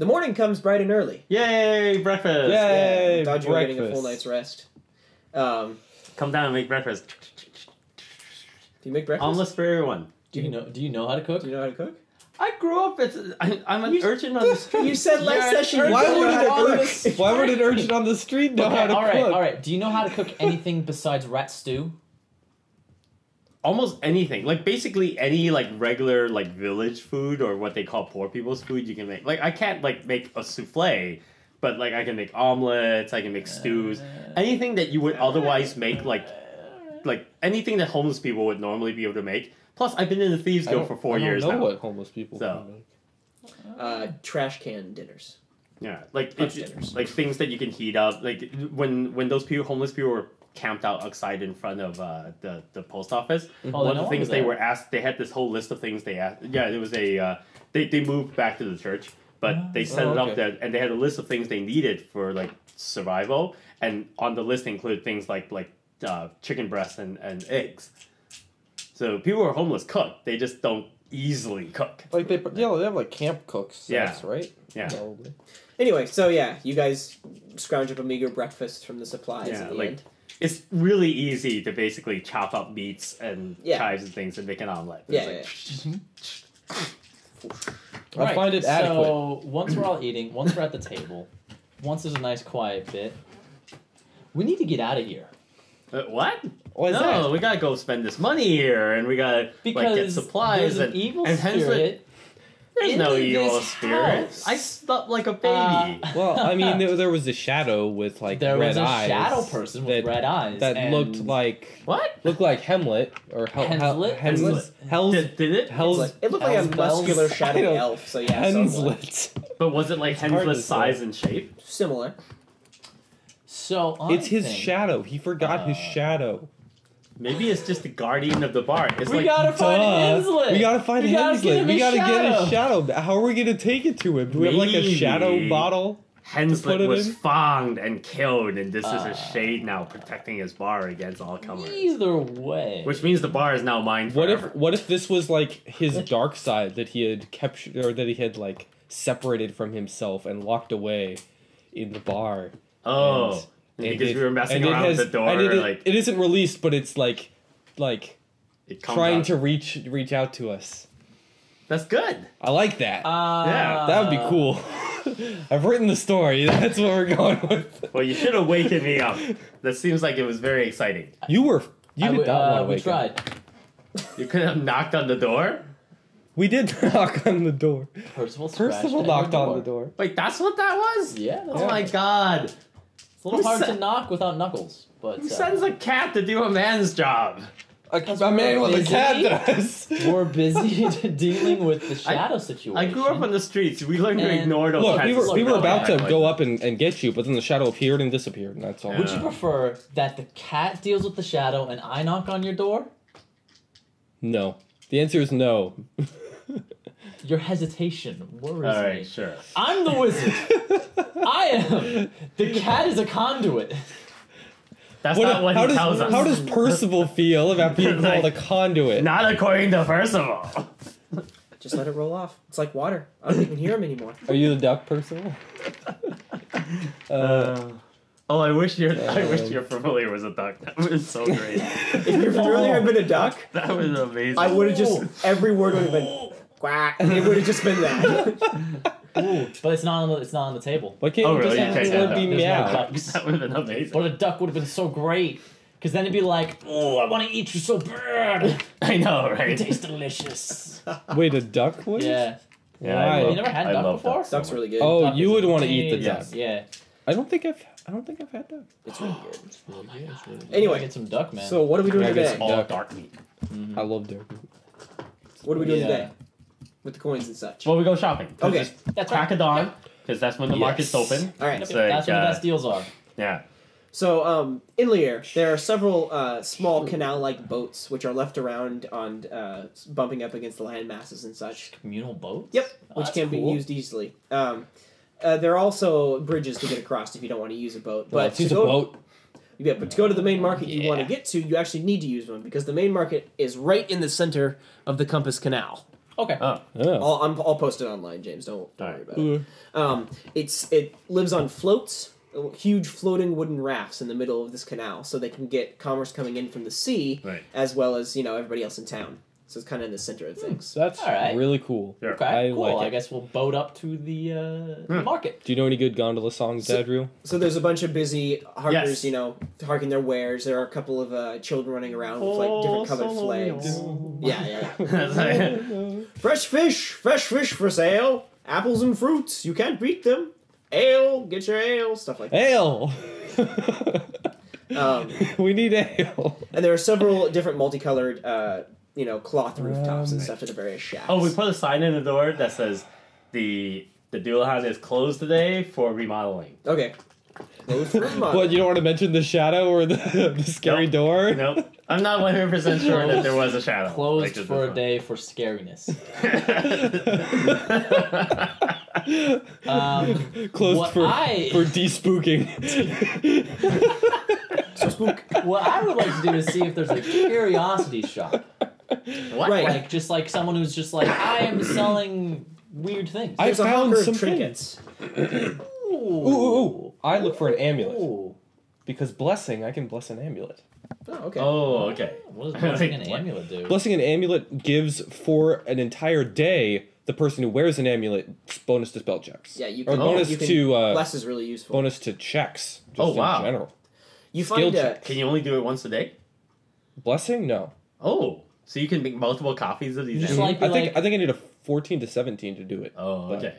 The morning comes bright and early. Yay, breakfast! Yay, yeah, thought you were getting a breakfast. full night's rest. Come down and make breakfast. Do you make breakfast? Omelets for everyone. Do you know how to cook? Do you know how to cook? I grew up I'm an urchin on the street. You said last session. Why you would know how to cook. Why would an urchin on the street know how to cook? All right. Do you know how to cook anything besides rat stew? Almost anything, like basically any like regular like village food or what they call poor people's food you can make. Like I can't like make a souffle, but like I can make omelets, I can make stews, anything that you would otherwise make like anything that homeless people would normally be able to make. Plus, I've been in the Thieves Guild for 4 years now. I don't know what homeless people can make. Trash can dinners. Yeah, like dinners. like things that you can heat up. Like when those homeless people were camped out outside in front of the post office. One of the things they were asked, they had this whole list of things they asked. Yeah, it was a they moved back to the church, but they set it up there, and they had a list of things they needed for like survival, and on the list included things like chicken breasts and eggs. So people who are homeless cook. They just don't easily cook. Like they have like camp cooks. Right? Yeah. Probably. Anyway, so yeah, you guys scrounge up a meager breakfast from the supplies at the end. It's really easy to basically chop up meats and chives and things and make an omelet. Yeah. I find it adequate. So once we're all eating, once we're at the table, once there's a nice quiet bit, we need to get out of here. What? What is that? We gotta go spend this money here, and we gotta get supplies. There's an evil and spirit. There's no in evil this spirit. house. I slept like a baby. Well, I mean, there was a shadow with like There red was a eyes. shadow person with red eyes. That and looked like What? Hamlet or Henslet? Did it? It looked like a muscular shadowy elf. So yeah, Henslet. But was it like hard to Henslet's say. size and shape? similar. So It's his shadow. He forgot his shadow. Maybe it's just the guardian of the bar. It's We like, gotta find Henslet. We gotta find Henslet. We gotta get his shadow. How are we gonna take it to him? Do we have like a Maybe. shadow bottle? Henslet was in? fanged and killed, and this is a shade now protecting his bar against all comers. Either way. Which means the bar is now mine forever. What if this was like his dark side that he had kept, or that he had like separated from himself and locked away in the bar? Oh. Because we were messing around with the door, it isn't released, but it's like it comes trying out. to reach out to us. That's good. I like that. Yeah. That would be cool. I've written the story. That's what we're going with. Well, you should have wakened me up. That seems like it was very exciting. You did not want to We wake up. tried. You could have knocked on the door? We did knock on the door. Percival knocked on the door. Wait, that's what that was? Yeah. That's Oh my god. It's a little hard to knock without knuckles, but Who sends a cat to do a man's job? A man with a cat does. We're busy dealing with the shadow situation. I grew up on the streets. We learned to And- ignore those Look, kinds of we were stuff. about to Like go that. up and get you, but then the shadow appeared and disappeared, and that's all. Would you prefer that the cat deals with the shadow and I knock on your door? No. The answer is no. Your hesitation worries me. Alright, sure. I'm the wizard. I am. The cat is a conduit. That's not what he tells us. How does Percival feel about being called a conduit? Not according to Percival. Just let it roll off. It's like water. I don't even hear him anymore. Are you the duck, Percival? I wish your familiar was a duck. That was so great. If your familiar had been a duck, That was amazing. I would have just every word would have been quack. It would have just been that. Ooh, but it's not on the table. Why can't Oh, you really? just You have can't it do be that. meow? There's no ducks. That would have been amazing. But a duck would have been so great. Because then it'd be like, oh, I want to eat you so bad. I know, It right? tastes delicious. Wait, a duck would? Yeah. Yeah, Why? You never had I duck love before? ducks so Duck's much. really good. Oh, Duck you is would want to eat the duck. amazing. Yeah. I don't think I've had duck. It's really good. Anyway, Anyway, get some duck, man. so what are we doing Yeah, I guess today? All Duck. dark meat. I love duck. What are we doing Yeah. today? With the coins and such. Well, we go shopping. Okay. Just That's crack right. of dawn, because that's when the market's Yes. open. All right. Yep, So, that's when the like, best deals are. Yeah. So, in Lear, there are several small canal-like boats which are left around on bumping up against the land masses and such. Communal boats? Yep, Oh, which that's can be cool. used easily. There are also bridges to get across if you don't want to use a boat. Well, But let's use to a go, boat. yeah, but to go to the main market you want to Yeah. get to, you actually need to use one because the main market is right in the center of the Compass Canal. Okay. Oh. Yeah. I'll post it online, James. Don't worry about it. It lives on floats, huge floating wooden rafts in the middle of this canal, so they can get commerce coming in from the sea, Right. as well as everybody else in town. So it's kind of in the center of things. That's All right. really cool. Sure. Okay, I cool. like it. I guess we'll boat up to the market. Do you know any good gondola songs, Dadriel? So there's a bunch of busy harkers, Yes. harking their wares. There are a couple of children running around with different colored flags. Yeah. Fresh fish for sale. Apples and fruits, you can't beat them. Ale, get your ale, stuff like that. Ale! We need ale. And there are several different multicolored, cloth rooftops and stuff at the various shacks. Oh, we put a sign in the door that says the Dualahan is closed today for remodeling. Okay. Closed for remodeling. What, you don't want to mention the shadow or the scary door? Nope. I'm not 100% sure that there was a shadow. Closed for a day for scariness. Closed for de-spooking. So spook. What I would like to do is see if there's a curiosity shop. What? Right. Like, just like someone who's just like, I am selling weird things. I There's a found hawker of some trinkets. Ooh. I look for an amulet. Ooh. Because blessing, I can bless an amulet. Oh, okay. Oh, okay. What does blessing an amulet do? Blessing an amulet gives for an entire day the person who wears an amulet bonus to spell checks. Yeah, you Or can. bonus you can, to bless is really useful. bonus to checks. Just Oh, wow. In general. You skill find check. Can you only do it once a day? Blessing? No. Oh, so you can make multiple copies of these. Just amulets? like- I think I need a 14 to 17 to do it. Oh, But- okay.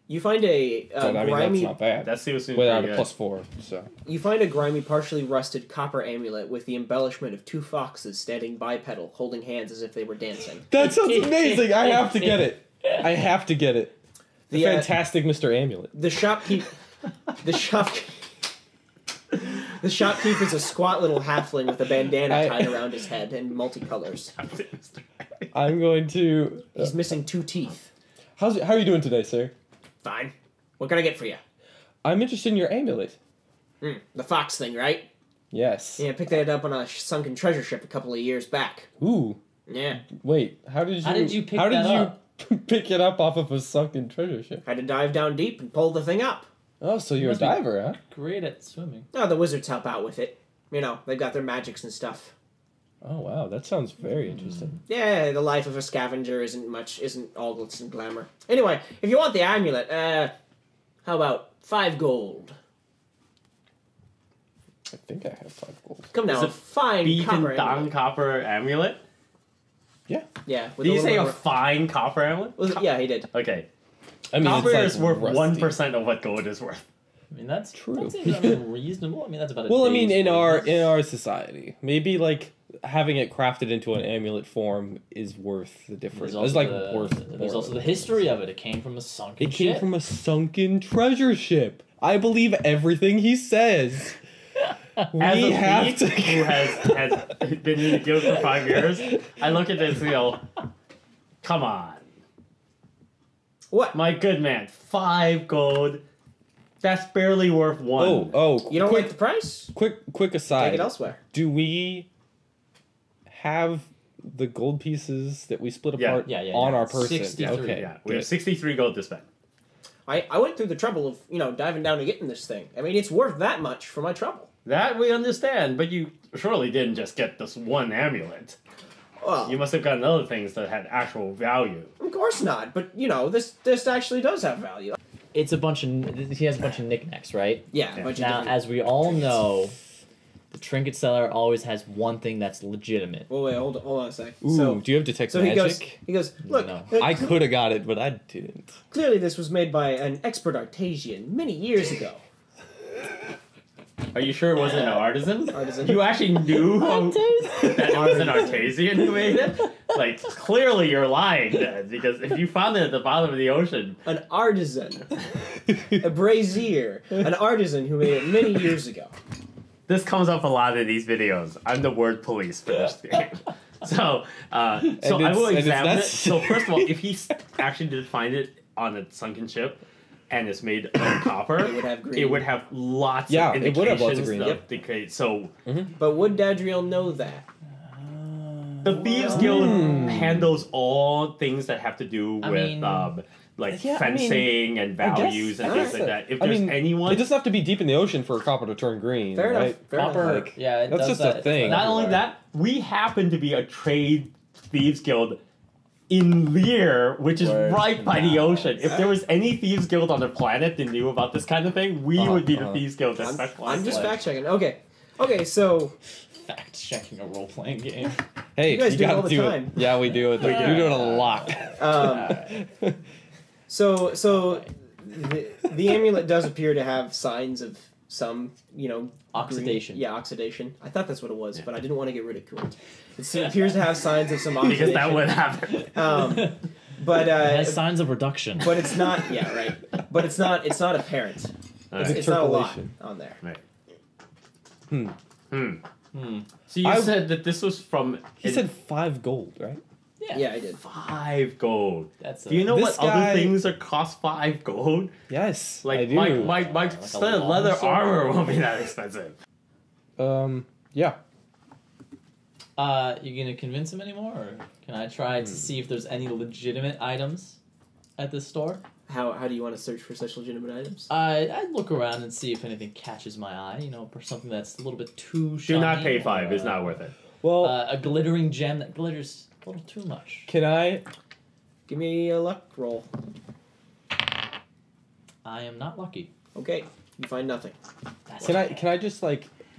you find a So, I mean, grimy. that's not bad. That seems Without pretty a good. +4, so. You find a grimy, partially rusted copper amulet with the embellishment of two foxes standing bipedal, holding hands as if they were dancing. That sounds amazing! I have to get it! I have to get it. The The, fantastic Mr. Amulet. The shopkeep. The shopkeep is a squat little halfling with a bandana tied around his head in multicolors. I'm going to... He's missing two teeth. How are you doing today, sir? Fine. What can I get for you? I'm interested in your amulet. The fox thing, right? Yes. Yeah, I picked that up on a sunken treasure ship a couple of years back. Ooh. Yeah. Wait, how did you pick that up? pick it up off of a sunken treasure ship? Had to dive down deep and pull the thing up. Oh, so you're a must be- diver, huh? Great at swimming. Oh, the wizards help out with it. They've got their magics and stuff. Oh, wow, that sounds very interesting. Yeah, the life of a scavenger isn't all glitz and glamour. Anyway, if you want the amulet, how about 5 gold? I think I have 5 gold. Come now, Is a it fine Beef copper and Don amulet. copper amulet? Yeah. Yeah. with Did a you say little a fine copper amulet? yeah, he did. Okay. I mean, Copper it's is like worth rusty. 1% of what gold is worth. I mean, that's True. That seems reasonable. I mean, that's about a Well, I mean, day's in our wages. society, maybe like having it crafted into an amulet form is worth the difference. There's It's also, like the, worth. there's more also of the it. history of it. It came from a sunken It came ship. from a sunken treasure ship. I believe everything he says. As We a have thief to. who has been in the guild for 5 years, I look at this and go, come on. What? My good man, 5 gold. That's barely worth 1. Oh! You don't quick, like the price? quick aside. Take it elsewhere. Do we have the gold pieces that we split Yeah. apart Yeah, on yeah. our person? 63, Okay. Yeah, we have good. 63 gold to spend. I went through the trouble of, diving down and getting this thing. I mean, it's worth that much for my trouble. That we understand, but you surely didn't just get this one amulet. Well, You must have gotten other things that had actual value. of course not. But, this actually does have value. It's a bunch of. He has a bunch of knickknacks, right? Yeah, a bunch of Now, different... as we all know, the trinket seller always has one thing that's legitimate. Well, wait, hold on a sec. Ooh, So, do you have detect so magic? he goes, look, No. I could have got it, but I didn't. clearly this was made by an expert artesian many years ago. Are you sure it wasn't an artisan? Artisan. You actually knew that it was an artisan who made it? Like, clearly you're lying then, because if you found it at the bottom of the ocean, An artisan. A brazier. An artisan who made it many years ago. this comes up a lot in these videos. I'm the word police for this game. So I will examine it. So first of all, if he actually did find it on a sunken ship, and it's made of copper, It would have green. it would have lots Yeah, of it would have lots of indications green. of Yep. decay. So But would Dadriel know that? The Thieves Guild handles all things that have to do with fencing and values and things like that. If there's anyone, it doesn't have to be deep in the ocean for a copper to turn green. Fair right? enough. Copper, That's just a thing. Not only that, we happen to be a trade Thieves Guild in Lear, which is right by the ocean. If there was any Thieves Guild on the planet that knew about this kind of thing, we would be the Thieves Guild that specialized. I'm just fact checking. Okay, so fact checking a role playing game. Hey, you guys do it all gotta the do time. it. Yeah, we do it. We do it a lot. So the amulet does appear to have signs of some, Oxidation. Oxidation. I thought that's what it was, but I didn't want to get ridiculed. It appears to have signs of some oxidation. Because that would happen. But it has signs of reduction. But it's not. Yeah, right. But it's not apparent. It's not a lot on there. Right. So you said that this was from. He said 5 gold, right? Yeah, I did. 5 gold. Do you know what other things are cost 5 gold? Yes, like I do. My studded leather armor won't be that expensive. Yeah. You gonna convince him anymore, or can I try to see if there's any legitimate items at this store? How do you want to search for such legitimate items? I'd look around and see if anything catches my eye. For something that's a little bit too shiny. Do not pay 5. It's not worth it. Well, a glittering gem that glitters a little too much. Can I? Give me a luck roll. I am not lucky. Okay, you find nothing. Can I just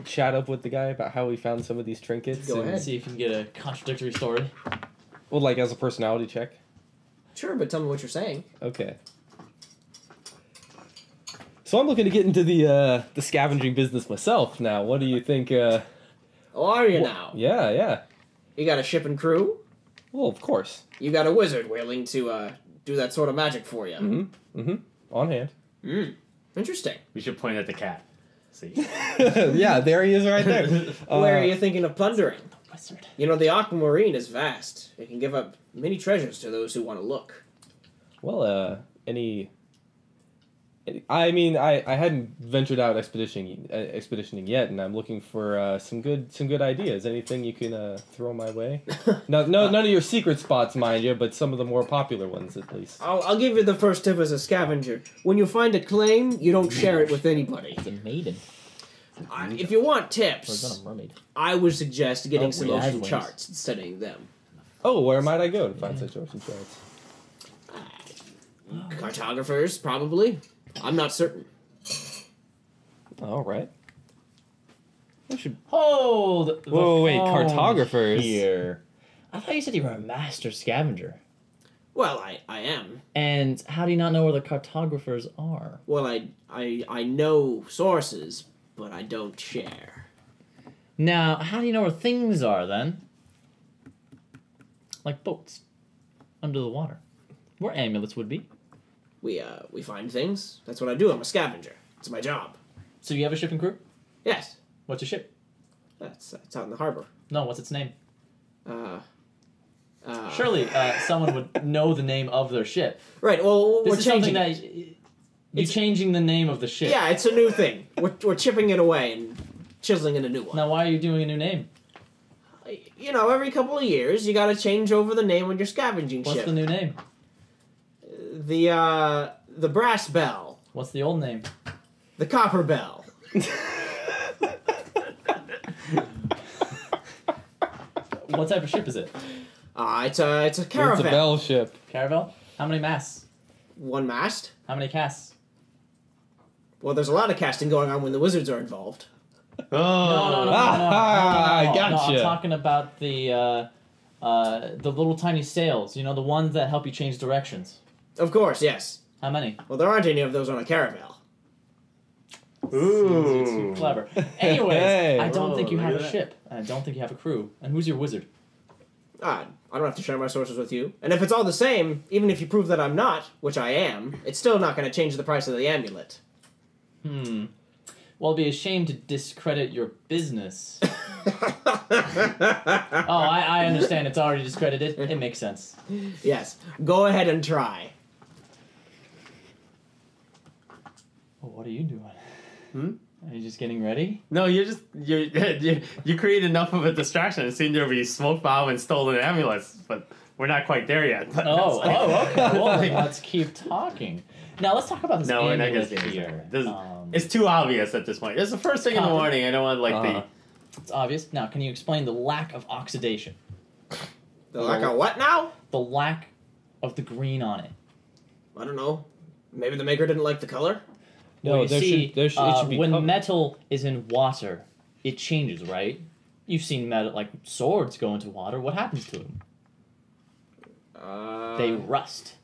chat up with the guy about how we found some of these trinkets? Go ahead. See if you can get a contradictory story. Well, as a personality check. Sure, but tell me what you're saying. Okay. So I'm looking to get into the scavenging business myself now. What do you think? Oh, are you now? Yeah. You got a ship and crew? Well, of course. You got a wizard willing to do that sort of magic for you? Mm-hmm. On hand. Interesting. We should point at the cat. See? Yeah, there he is right there. Where are you thinking of plundering? Wizard. The aquamarine is vast. It can give up many treasures to those who want to look. Well, I hadn't ventured out expeditioning yet, and I'm looking for some good ideas. Anything you can throw my way? No, none of your secret spots, mind you, but some of the more popular ones at least. I'll give you the first tip as a scavenger. When you find a claim, you don't share it with anybody. It's a maiden. If you want Or tips, is that a mermaid? I would suggest getting some yeah, ocean wings. charts and studying them. Oh, where might I go to find such ocean charts? Cartographers, probably. I'm not certain. All right. I should. Hold. Whoa, wait, phone cartographers. Here. I thought you said you were a master scavenger. Well, I am. And how do you not know where the cartographers are? Well, I know sources, but I don't share. Now, how do you know where things are then? Like boats under the water, where amulets would be. We find things. That's what I do. I'm a scavenger. It's my job. So you have a ship and crew? Yes. What's your ship? It's out in the harbor. No, what's its name? Surely. Surely someone would know the name of their ship. Right. Well, This we're is changing. something that you're changing the name of the ship. Yeah, it's a new thing. We're chipping it away and chiseling in a new one. Now, why are you doing a new name? Every couple of years, you got to change over the name on your scavenging What's ship. the new name? The brass bell, What's the old name? the copper bell. What type of ship is it? It's a caravan. It's a bell ship. Caravel? How many masts? One mast. How many casts? Well, there's a lot of casting going on when the wizards are involved. No, I No, gotcha. I'm talking about the little tiny sails. The ones that help you change directions. Of course, yes. How many? Well, there aren't any of those on a caravel. Ooh. Too clever. Anyways, Hey. I don't think you have look a at ship, and I don't think you have a crew. And who's your wizard? I don't have to share my sources with you. And if it's all the same, even if you prove that I'm not, which I am, it's still not going to change the price of the amulet. Well, it'd be a shame to discredit your business. I understand. It's already discredited. It makes sense. Yes. Go ahead and try. Well, what are you doing? Are you just getting ready? No, you create enough of a distraction. It seemed there would be smoke bomb and stolen amulets, but we're not quite there yet. But okay. Well, then let's keep talking. Now let's talk about this no, we're not amulet gonna see here. it's too obvious at this point. It's the first thing in the morning. I don't want the. It's obvious. Now, can you explain the lack of oxidation? The lack of what now? The lack of the green on it. I don't know. Maybe the maker didn't like the color? No, it should be when covered. metal is in water, it changes, right? You've seen metal, like swords go into water. What happens to them? They rust.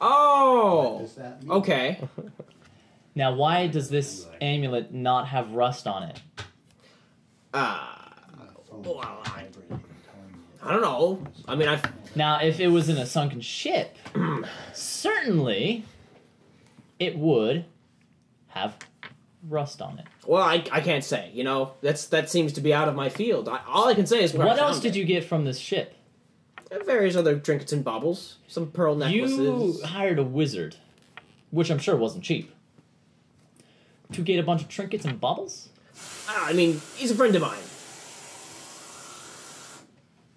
Oh! Does that mean? Okay. Now, why does this amulet not have rust on it? Well, I don't know. I mean, Now, if it was in a sunken ship, certainly it would have rust on it. Well, I can't say. You know, that seems to be out of my field. All I can say is What else did you get from this ship? Various other trinkets and baubles, some pearl necklaces. You hired a wizard, which I'm sure wasn't cheap, to get a bunch of trinkets and baubles? I mean, he's a friend of mine.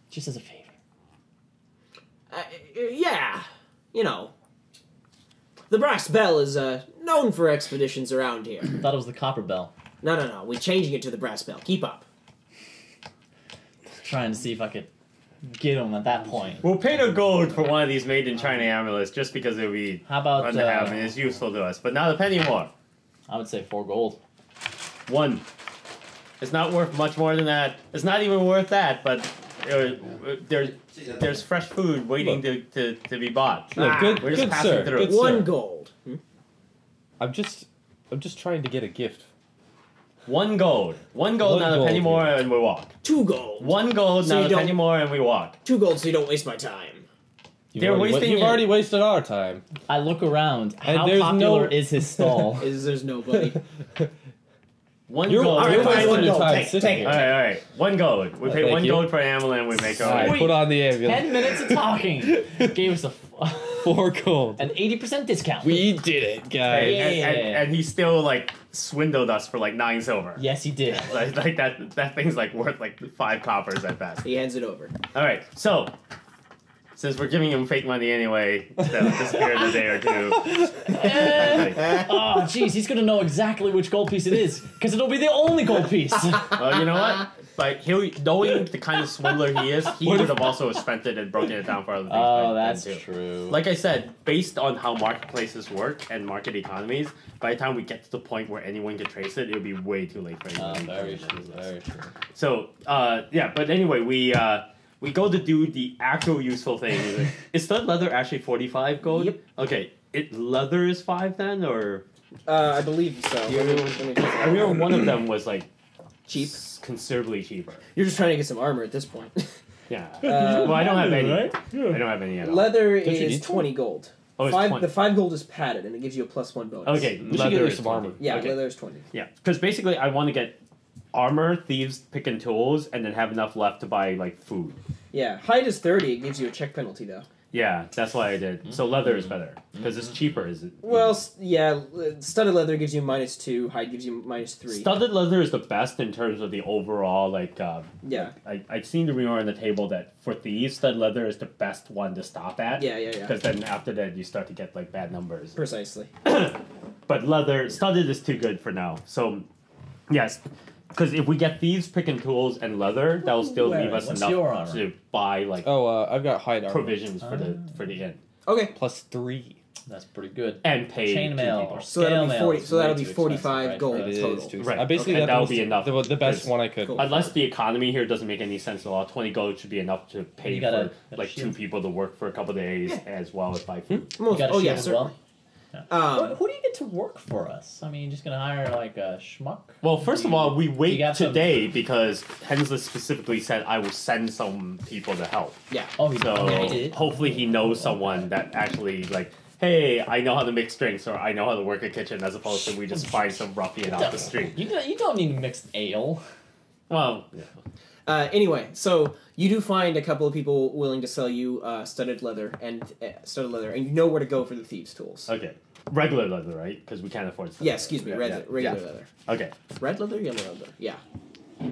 Just as a favor. Yeah, you know. The Brass Bell is known for expeditions around here. I thought it was the copper bell. No. We're changing it to the Brass Bell. Keep up. Trying to see if I could get him at that point. We'll pay the gold for one of these made in China amulets just because it would be How about, fun to have and it's useful to us. But not a penny more. I would say 4 gold. 1. It's not worth much more than that. It's not even worth that, but there's fresh food waiting to be bought. Look, We're just good passing sir. through. Good sir. 1 gold. I'm just trying to get a gift. 1 gold. 1 gold, One not a gold, penny more, yeah. and we walk. 2 gold. 1 gold, So not you a don't- penny more, and we walk. 2 gold so you don't waste my time. You've already wasted our time. I look around. And How there's popular no- is his stall? There's nobody. 1 You're, gold. All right, you're fine, wasting one your gold. time Take sitting it. All here. right. 1 gold. We pay Thank 1 you. gold for an amulet, and we make our All right, way. put on the 10 ambulance. minutes of talking gave us 4 gold. an 80% discount. We did it, guys. And he still like swindled us for like 9 silver. Yes, he did. Like that thing's like worth like 5 coppers at best. He hands it over. All right, so since we're giving him fake money anyway, that'll disappear in a day or 2. Oh, jeez, he's gonna know exactly which gold piece it is, because it'll be the only gold piece. Well, you know what? Like knowing the kind of swindler he is, he would have also spent it and broken it down for other things. Oh, back that's then, too. true. Like I said, based on how marketplaces work and market economies, by the time we get to the point where anyone can trace it, it'll be way too late for anyone. Very true, very true. So, yeah, but anyway, we go to do the actual useful thing. Is stud leather actually 45 gold? Yep. Okay, leather is 5 then, or I believe so. I remember one of them was like Cheap. considerably cheaper. You're just trying to get some armor at this point. Yeah. Well, I don't have any. Right? I don't have any at all. Leather Don't you is need 20 gold. Oh, it's 20. The 5 gold is padded, and it gives you a +1 bonus. Okay, We should leather get her is some 20. armor. Yeah, Okay. leather is 20. Yeah, because basically I want to get armor, thieves, pick and tools, and then have enough left to buy like food. Yeah, hide is 30. It gives you a check penalty, though. Yeah, that's why I did. So leather is better because it's cheaper. Is it? Well, studded leather gives you -2. Hide gives you -3. Studded leather is the best in terms of the overall like. Yeah. I seem to remember on the table that for thieves, stud leather is the best one to stop at. Yeah. Because then after that you start to get like bad numbers. Precisely. But leather studded is too good for now. So, yes, because if we get thieves, pick and tools, and leather, that will still leave us What's your enough armor? to buy like Oh, I've got hide armor. provisions for the inn Okay. +3. That's pretty good. and pay Chainmail people. or So that'll scale be mail 40. is So that'll way be too 45 expensive, gold right? It total. is too. Right. I basically Okay, got that'll the be enough. The best Because- one I could. Cool. Unless the economy here doesn't make any sense at all, 20 gold should be enough to pay You got for a like shield. 2 people to work for a couple of days as well as buy food. Most, You got a oh shield yeah, as certainly. well? Um, Who do you get to work for us? I mean, you're just gonna hire like a schmuck? Well, first of all, we wait got some- today because Hensler specifically said I will send some people to help. yeah. Oh, he So yeah, he did. hopefully he knows someone that actually like, hey, I know how to mix drinks or I know how to work a kitchen as opposed to we just find some ruffian off the street. You don't need mixed ale. Well, Anyway, so you do find a couple of people willing to sell you studded leather, and you know where to go for the thieves' tools. okay. regular leather, right? Because we can't afford. Yeah, excuse me, regular leather. Okay. Red leather, yellow leather. Yeah.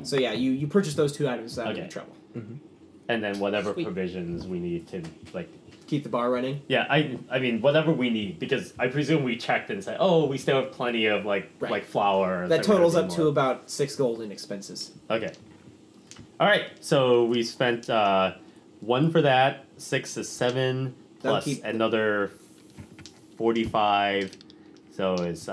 So yeah, you purchase those 2 items without any trouble. Mm-hmm. And then whatever provisions we need to like. Keep the bar running. Yeah, I mean whatever we need, because I presume we checked and said, oh, we still have plenty of like flour. That totals up to about 6 gold in expenses. Okay. All right, so we spent 1 for that. 6 is 7 plus another 45, so it's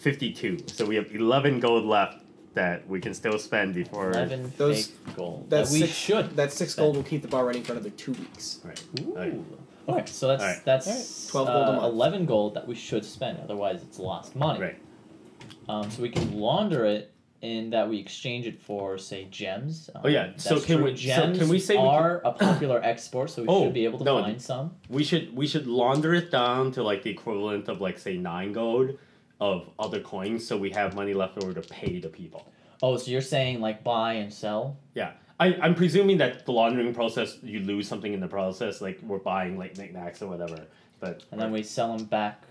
52. So we have 11 gold left that we can still spend before 11 fake gold. That should. 6 gold will keep the bar running for another 2 weeks. Right. Ooh. Okay, so that's 12 gold a month. 11 gold that we should spend. Otherwise, it's lost money. Right. So we can launder it in that we exchange it for, say, gems. So can we? Gems can we say are a popular export, so we should be able to find some. We should launder it down to like the equivalent of like say 9 gold of other coins, so we have money left over to pay the people. Oh, so you're saying like buy and sell? Yeah. I'm presuming that the laundering process, you lose something in the process, like we're buying like knickknacks or whatever, but and then we sell them back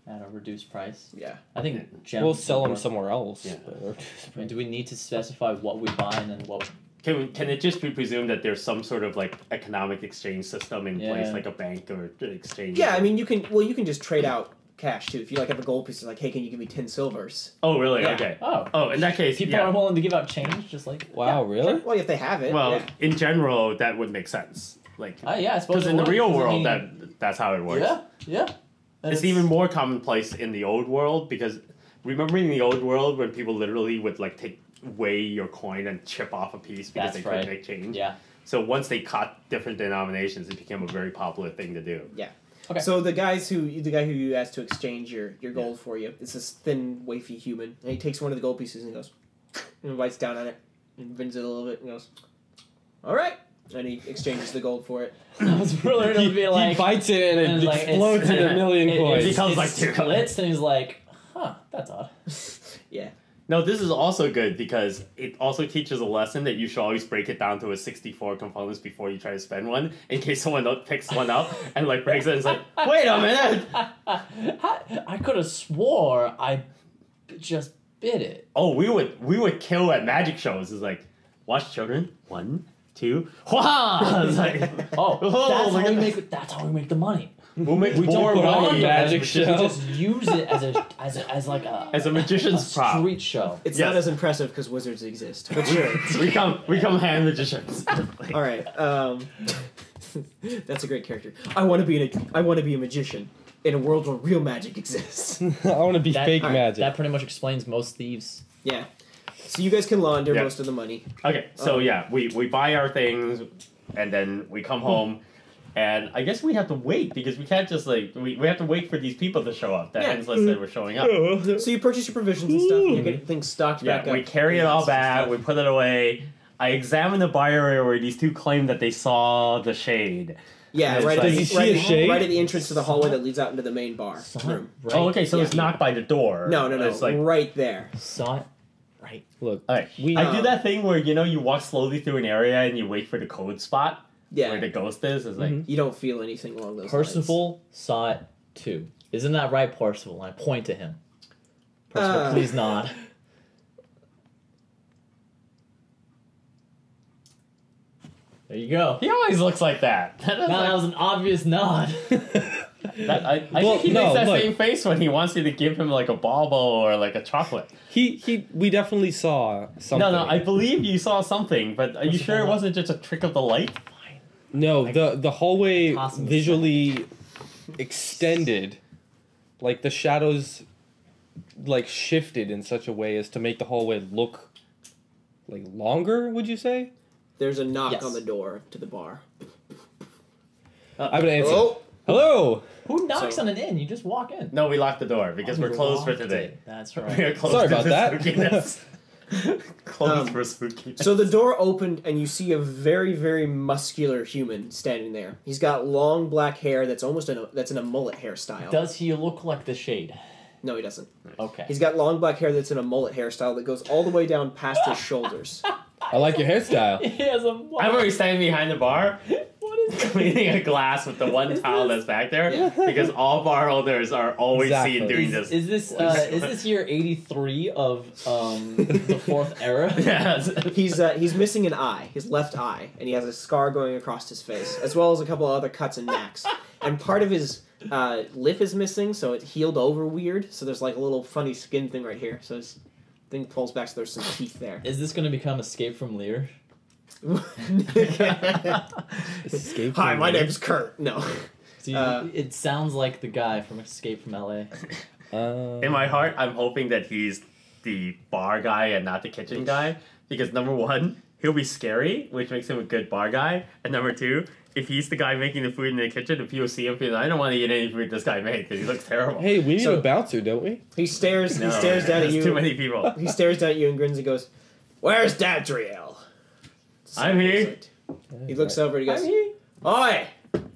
at a reduced price. Yeah, I think gems. We'll sell them somewhere else. Yeah. I mean, do we need to specify what we buy and then what? Can it just be presumed that there's some sort of like economic exchange system in place, like a bank or exchange? Yeah, I mean you can just trade out cash too. If you like have a gold piece, it's like, hey, can you give me 10 silvers? Oh, really? Yeah. Okay. Oh, in that case, people are willing to give out change, just like wow, really? Well, if they have it. Well, in general, that would make sense. Like, yeah, I suppose because in the real world, that's how it works. Yeah. It's even more commonplace in the old world, because remember in the old world when people literally would like weigh your coin and chip off a piece because they couldn't make change. Yeah. So once they caught different denominations, it became a very popular thing to do. Yeah. Okay. So the guy who you asked to exchange your gold for you, it's this thin, wafy human, and he takes one of the gold pieces and goes, and bites down on it, and bends it a little bit, and goes, all right, and he exchanges the gold for it. I was really going to be like, he bites it and it explodes into a million coins. It becomes like 2 splits, and he's like, huh, that's odd. Yeah. No, this is also good because it also teaches a lesson that you should always break it down to a 64 components before you try to spend one, in case someone picks one up and like breaks it and is like, wait a minute! I could have swore I just bit it. Oh, we would kill at magic shows. It's like, watch children, 1, 2, wah! It's like, that's how we make the money. We'll make we more don't put on money a magic show. We just use it as like a magician's prop. street show. It's not as impressive because wizards exist, but sure. we come hand magicians. All right, that's a great character. I want to be a magician in a world where real magic exists. I want to be fake magic. That pretty much explains most thieves. Yeah. So you guys can launder most of the money. Okay, so we buy our things, and then we come home. And I guess we have to wait, because we can't just like we have to wait for these people to show up. That Henslet said we're showing up. So you purchase your provisions and stuff, and you get things stocked back up. We carry it all back, we put it away. I examine the bar area where these two claim that they saw the shade. Yeah, right, Does he see a shade? Right at the entrance to the hallway that leads out into the main bar room. Right. Oh, okay, so it's not by the door. No, It's like, right there. Saw it. Right. Look, all right. I do that thing where you walk slowly through an area and you wait for the code spot. Yeah. Where the ghost is. It's like you don't feel anything along those lines. Percival saw it too. Isn't that right, Percival? And I point to him. Percival, please nod. There you go. He always looks like that. That was an obvious nod. I think he makes that same face when he wants you to give him like a bauble or like a chocolate. We definitely saw something. No, I believe you saw something, but are you sure it wasn't just a trick of the light? No, the hallway visually extended, like the shadows like shifted in such a way as to make the hallway look like longer, would you say? There's a knock on the door to the bar. I'm gonna answer. Hello. Who knocks on an inn? You just walk in. No, we locked the door because we're closed for today. That's right. We are closed Sorry to about that. spookiness. Closed for spookiness. So the door opened and you see a very, very muscular human standing there. He's got long black hair that's in a mullet hairstyle. Does he look like the shade? No, he doesn't. Okay. He's got long black hair that's in a mullet hairstyle that goes all the way down past his shoulders. I like your hairstyle. He has a I'm already standing behind the bar. What is cleaning a glass with the one towel that's back there, because all bar owners are always seen doing this. Is this year 83 of the fourth era? Yes. He's missing an eye, his left eye, and he has a scar going across his face, as well as a couple of other cuts and knacks. And part of his lip is missing, so it healed over weird. So there's like a little funny skin thing right here. So his thing pulls back, so there's some teeth there. Is this going to become Escape from Lear? Hi, my name's Kurt. No. See, it sounds like the guy from Escape from LA. In my heart, I'm hoping that he's the bar guy and not the kitchen guy, because number one, he'll be scary, which makes him a good bar guy, and number two, if he's the guy making the food in the kitchen, if people see him, I don't want to eat any food this guy made because he looks terrible. Hey, we need a bouncer, don't we? He stares down at you. Too many people. He stares down at you and grins and goes, "Where's Dadriel?" I'm here. He looks over and he goes, "Oi!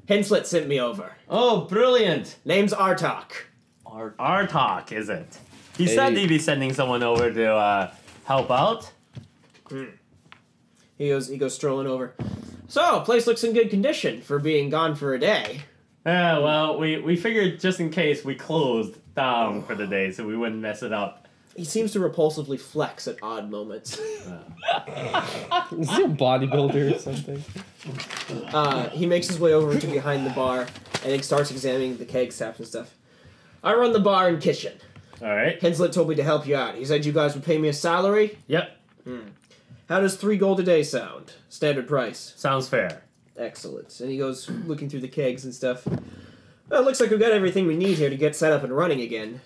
Hinslet sent me over. Oh, brilliant. Name's Artok." Artok, is it? He said he'd be sending someone over to help out. He goes strolling over. "So, place looks in good condition for being gone for a day." Yeah, well, we figured just in case we closed down for the day so we wouldn't mess it up. He seems to repulsively flex at odd moments. Is he a bodybuilder or something? He makes his way over to behind the bar and he starts examining the keg taps and stuff. "I run the bar and kitchen. Alright. Hinslet told me to help you out. He said you guys would pay me a salary." Yep. "How does 3 gold a day sound? Standard price." Sounds fair. "Excellent." And he goes looking through the kegs and stuff. "Well, it looks like we've got everything we need here to get set up and running again.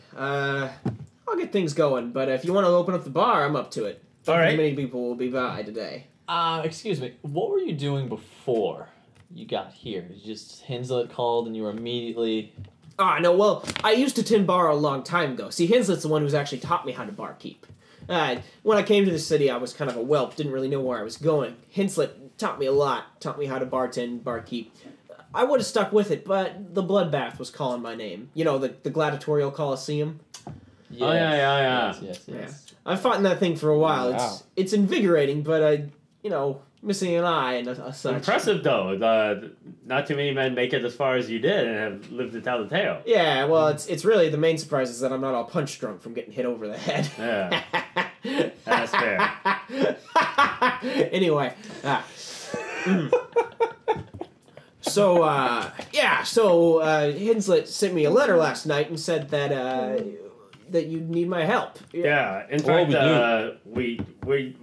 I'll get things going, but if you want to open up the bar, I'm up to it. All right. Many people will be by today." Excuse me. What were you doing before you got here? Just Hinslet called and you were immediately... No, well, I used to tend bar a long time ago. See, Hinslet's the one who's actually taught me how to barkeep. When I came to the city, I was kind of a whelp, didn't really know where I was going. Hinslet taught me a lot, taught me how to bartend, barkeep. I would have stuck with it, but the bloodbath was calling my name. You know, the gladiatorial coliseum. Yes. Oh, yeah. Yes. I fought in that thing for a while. Wow. It's invigorating, but missing an eye and such. Impressive, though. Not too many men make it as far as you did and have lived to tell the tale. Yeah, well, it's really the main surprise is that I'm not all punch drunk from getting hit over the head. Yeah. That's fair. Anyway. So Hinslet sent me a letter last night and said that you need my help. Yeah, in fact, we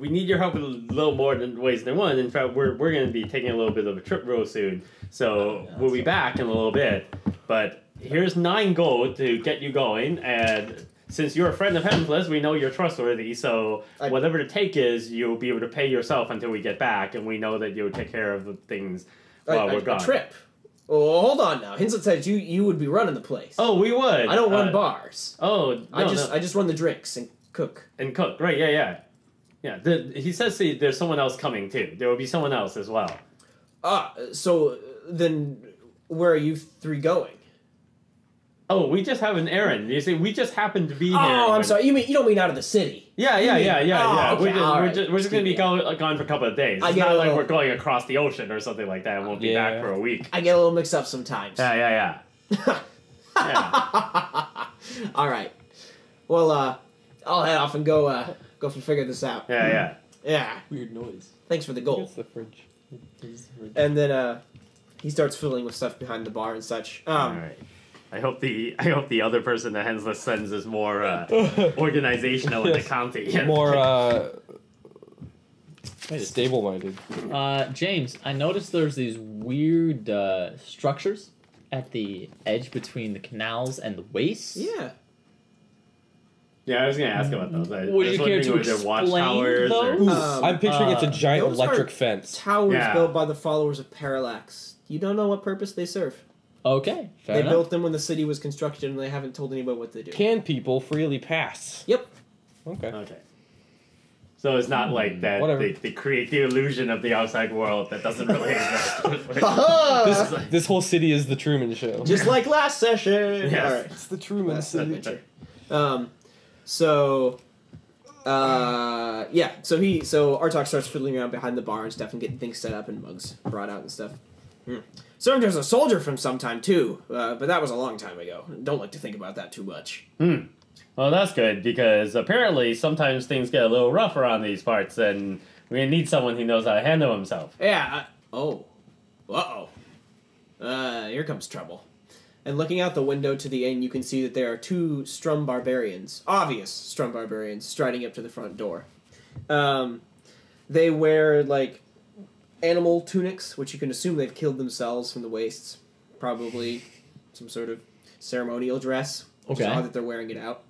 need your help in a little more ways than one. In fact, we're going to be taking a little bit of a trip real soon, so we'll be back in a little bit. But here's 9 gold to get you going, and since you're a friend of Hemsless, we know you're trustworthy, so whatever the take is, you'll be able to pay yourself until we get back, and we know that you'll take care of the things while we're gone. A trip? Oh, hold on now. Hinslet said you would be running the place. Oh, we would. I don't run bars. Oh, no, I just run the drinks and cook. And cook, right? Yeah. He says there's someone else coming too. There will be someone else as well. So then, where are you 3 going? Oh, we just have an errand. You see, we just happen to be here. Oh, I'm sorry. You don't mean out of the city? Yeah. Okay, We're just gonna be gone for a couple of days. It's not like we're going across the ocean or something like that and won't be back for a week. I get a little mixed up sometimes. Yeah. All right. Well, I'll head off and go figure this out. Yeah. Weird noise. Thanks for the gold. It's the fridge. And then he starts fiddling with stuff behind the bar and such. All right. I hope the other person that Hensless sends is more organizational in the county. More stable-minded. James, I noticed there's these weird structures at the edge between the canals and the wastes. Yeah. Yeah, I was going to ask about those. Would you care to explain those? I'm picturing it's a giant those electric are fence. Towers built by the followers of Parallax. You don't know what purpose they serve. Okay, fair They enough. built them when the city was constructed, and they haven't told anybody what they do. Can people freely pass? Yep. Okay. So it's not like that they create the illusion of the outside world that doesn't really exist. This whole city is the Truman Show. Just like last session. Yes. All right. It's the Truman City. So Artok starts fiddling around behind the bar and stuff and getting things set up and mugs brought out and stuff. Served as a soldier from some time, too, but that was a long time ago. Don't like to think about that too much. Well, that's good, because apparently sometimes things get a little rough around these parts, and we need someone who knows how to handle himself. Yeah, Uh-oh. Here comes trouble. And looking out the window to the inn, you can see that there are two Strum barbarians, obvious Strum barbarians, striding up to the front door. They wear, like, animal tunics, which you can assume they've killed themselves from the waists. Probably some sort of ceremonial dress. Which is odd that they're wearing it out.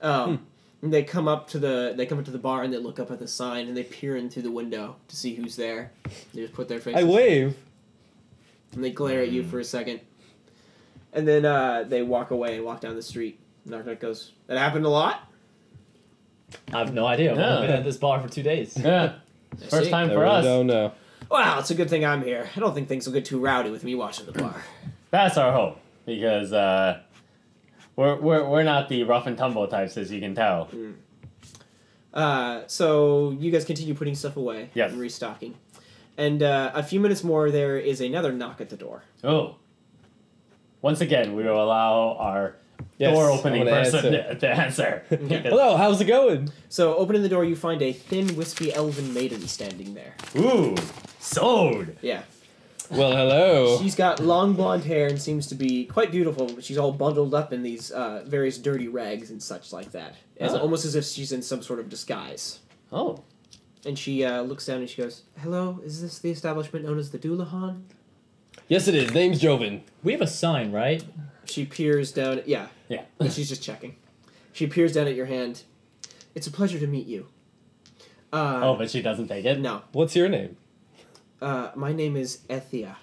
And they come up to the bar and they look up at the sign and they peer in through the window to see who's there. They just put their faces. I wave. And they glare at you for a second. And then they walk away and walk down the street. Narcotic goes, "That happened a lot?" I have no idea. Yeah. I've been at this bar for 2 days. Yeah. First see. time I for really us. don't know. Well, it's a good thing I'm here. I don't think things will get too rowdy with me watching the bar. That's our hope, because we're not the rough and tumble types, as you can tell. So you guys continue putting stuff away. Yes. And restocking. And a few minutes more, there is another knock at the door. Oh. Once again, we will allow our Yes, door I'm opening gonna person answer. to answer. Hello, how's it going? So opening the door, you find a thin, wispy elven maiden standing there. Ooh, sold. Yeah. Well, hello. She's got long blonde hair and seems to be quite beautiful, but she's all bundled up in these various dirty rags and such like that. Almost as if she's in some sort of disguise. Oh. And she looks down and she goes, "Hello, is this the establishment known as the Doulahan?" Yes, it is. Name's Jovan. We have a sign, right? She peers down. Yeah. Yeah. And she's just checking. She peers down at your hand. "It's a pleasure to meet you." Oh, but she doesn't take it? No. What's your name? My name is Ethia.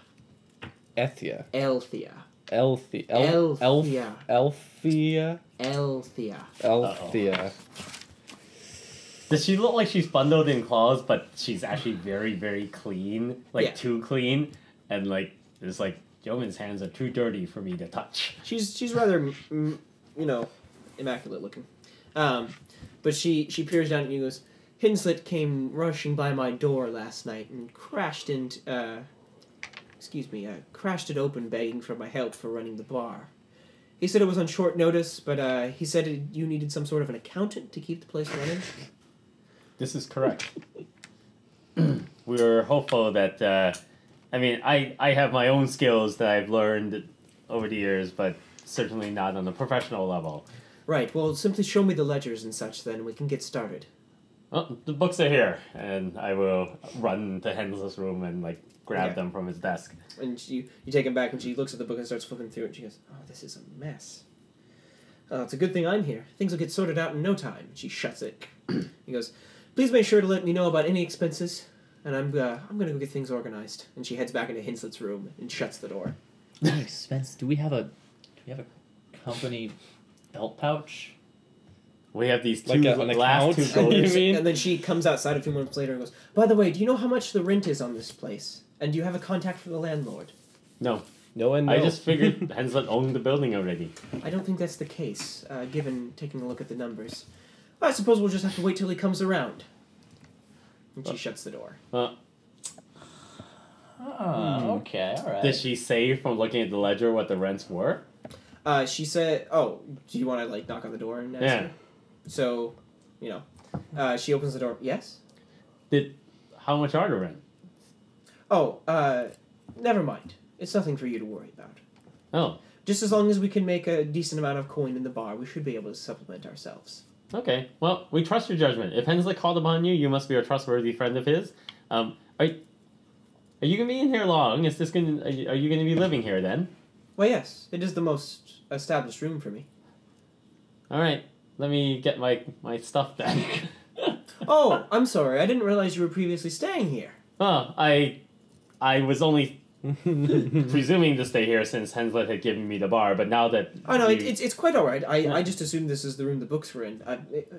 Ethia. Elthia. Elthia. Elthia. Elthia. Elthia. Elthia. Does she look like she's bundled in claws, but she's actually very, very clean? Like, Yeah. too clean? And, like, it's like, Jovan's hands are too dirty for me to touch. She's rather, immaculate looking. But she peers down at you and goes, "Hinslet came rushing by my door last night and crashed it open begging for my help for running the bar. He said it was on short notice, but he said you needed some sort of an accountant to keep the place running." This is correct. We were hopeful that, I have my own skills that I've learned over the years, but certainly not on the professional level. "Right, well, simply show me the ledgers and such, then we can get started." Oh, the books are here, and I will run to Hensley's room and, like, grab Okay. them from his desk. And you take him back, and she looks at the book and starts flipping through it, and she goes, "Oh, this is a mess. Oh, it's a good thing I'm here. Things will get sorted out in no time." She shuts it. He goes, "Please make sure to let me know about any expenses, and I'm going to go get things organized." And she heads back into Hinslet's room and shuts the door. Expense. Do we have a company belt pouch? We have these Like two an last account? two You goals. mean? And then she comes outside a few months later and goes, "By the way, do you know how much the rent is on this place? And do you have a contact for the landlord?" No, No one knows. I just figured Hensley owned the building already. "I don't think that's the case, given taking a look at the numbers. I suppose we'll just have to wait till he comes around." And she shuts the door. Okay, alright. Did she say from looking at the ledger what the rents were? She said, "Oh, do you want to, like, knock on the door and ask Yeah. her?" So, she opens the door. "Yes?" How much are the rent? "Oh, never mind. It's nothing for you to worry about. Oh, Just as long as we can make a decent amount of coin in the bar, we should be able to supplement ourselves." okay. Well, we trust your judgment. If Hensley called upon you, you must be a trustworthy friend of his. Are you gonna be in here long? Are you gonna be living here then? "Well, yes. It is the most established room for me." All right. Let me get my stuff back. "Oh, I'm sorry. I didn't realize you were previously staying here." Oh, I was only presuming to stay here since Henslet had given me the bar, but now that "Oh, no, you- it's quite all right. I just assumed this is the room the books were in.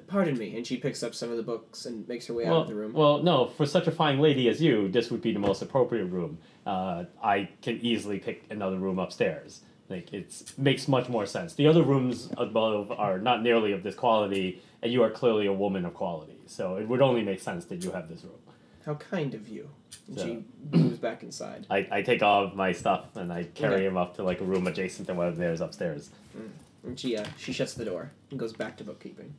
Pardon me." And she picks up some of the books and makes her way out of the room. Well, no, for such a fine lady as you, this would be the most appropriate room. I can easily pick another room upstairs. Like, it makes much more sense. The other rooms above are not nearly of this quality, and you are clearly a woman of quality. So it would only make sense that you have this room. How kind of you. And So- she moves back inside. I take all of my stuff and I carry him up to like a room adjacent to what there's upstairs. And she shuts the door and goes back to bookkeeping.